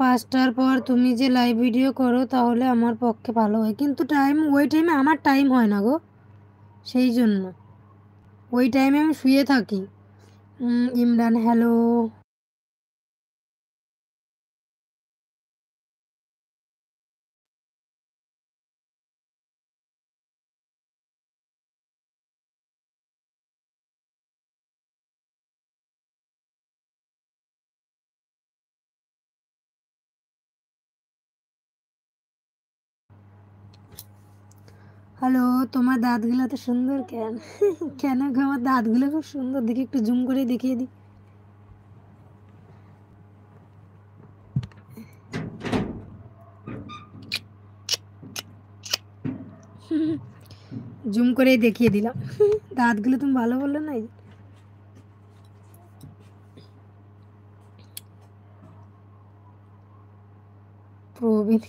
5টার পর তুমি যে লাইভ ভিডিও করো তাহলে আমার পক্ষে ভালো হয়, কিন্তু ওই টাইমে আমার টাইম হয় না গো, সেই জন্য ওই টাইমে আমি শুয়ে থাকি। ইমরান হ্যালো। হ্যালো, তোমার দাঁতগুলো তো সুন্দর কেন? কেন গো, আমার দাঁতগুলো খুব সুন্দর, দেখি একটু জুম করে দেখিয়ে দিই। জুম করে দেখিয়ে দিলাম। দাঁতগুলো তুমি ভালো বললে না। প্রবীণ,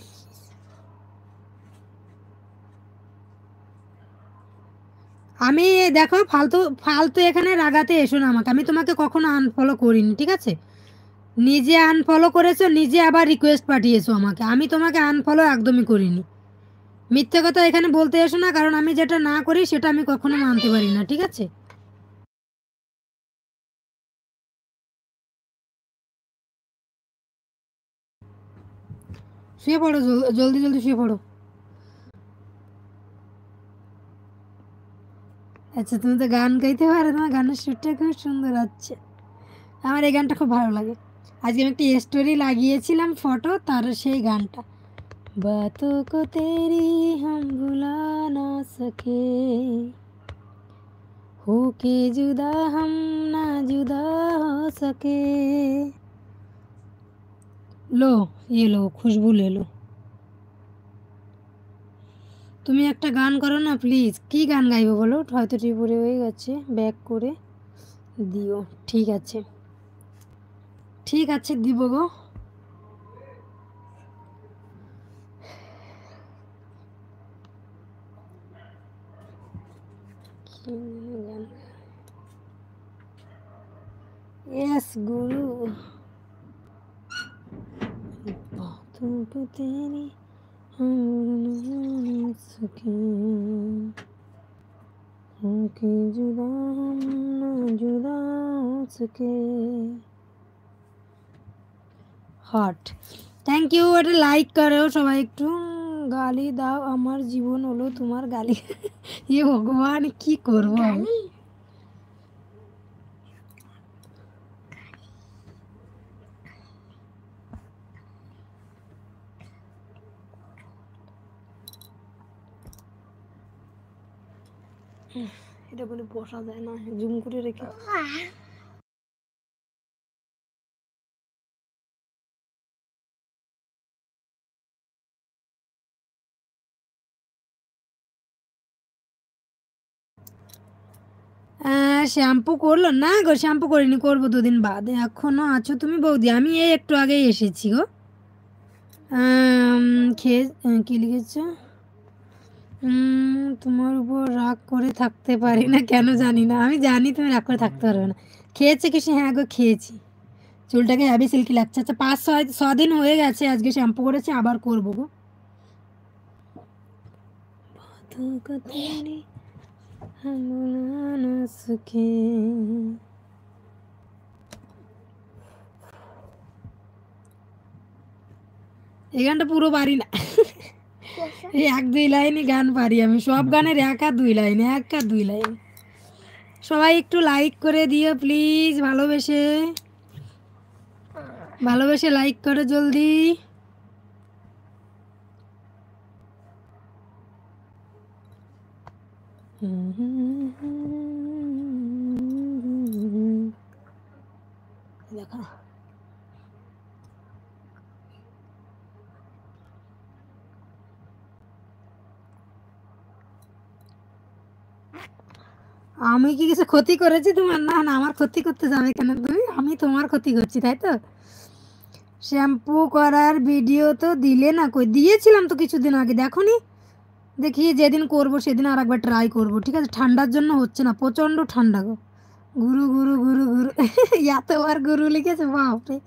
আমি দেখো ফালতু ফালতু এখানে রাগাতে এসো না আমাকে, আমি তোমাকে কখনো আনফলো করিনি, ঠিক আছে? নিজে আনফলো করেছো, নিজে আবার রিকোয়েস্ট পাঠিয়েছো আমাকে, আমি তোমাকে আনফলো একদমই করিনি। মিথ্যে কথা এখানে বলতে এসো না, কারণ আমি যেটা না করি সেটা আমি কখনো মানতে পারি না, ঠিক আছে? শুয়ে পড়ো, জলদি জলদি শুয়ে পড়ো। আচ্ছা, তুমি তো গান গাইতে পারো, তোমার গানের সুরটা খুব সুন্দর হচ্ছে, আমার এই গানটা খুব ভালো লাগে। আজকে আমি একটি স্টোরি লাগিয়েছিলাম ফটো, তার সেই গানটা, बातों को तेरी हम भुला ना सके, हो के जुदा हम ना जुदा हो सके। लो, ये लो, खुशबू ले लो। তুমি একটা গান করো না প্লিজ, কি গান গাইবো বলো? হয়তো টিপুরে হয়ে গেছে, ব্যাক করে দিও। ঠিক আছে, ঠিক আছে, দিব গো। यस गुरु, बातों को तेरी हम भुला ना सके, होके जुदा हम ना जुदा हो सके। Heart, thank you. এটা লাইক করো সবাই একটু। গালি দাও, আমার জীবন হলো তোমার গালি। এ ভগবান, কি করবো আমি? এটা বলে বসা যায় না, জুম করে রেখে। শ্যাম্পু করলো না গো, শ্যাম্পু করিনি, করবো দুদিন বাদে। এখনো আছো তুমি বৌদি? আমি এই একটু আগেই এসেছি গো। খেয়ে কি লিখেছ? তোমার উপর রাগ করে থাকতে পারি না, কেন জানি না। আমি জানি তুমি রাগ করে থাকতে পারবে না। খেয়েছে কিছু? হ্যাঁ গো, খেয়েছি। চুলটাকে হ্যাভি সিল্কি লাগছে। আচ্ছা, 5-6 দিন হয়ে গেছে, আজকে শ্যাম্পু করেছি, আবার করবো গো। এই গানটা পুরো পারি না। এই 1-2 লাইনই গান পারি আমি, সব গানের 1 আর 2 লাইন, 1 আর 2 লাইন। সবাই একটু লাইক করে দিও প্লিজ, ভালোবেসে ভালোবেসে লাইক করো জলদি। দেখো, আমি কি কিছু ক্ষতি করেছি তোমার? না না, আমার ক্ষতি করতে যাবে কেন তুমি? আমি তোমার ক্ষতি করছি তাই তো? শ্যাম্পু করার ভিডিও তো দিলে না, কই দিয়েছিলাম তো কিছুদিন আগে, দেখোনি? দেখি যেদিন করব সেদিন আর একবার ট্রাই করব, ঠিক আছে? ঠান্ডার জন্য হচ্ছে না, প্রচণ্ড ঠান্ডা গো। গুরু গুরু গুরু গুরু, এতবার গুরু লিখেছে, বাপরে।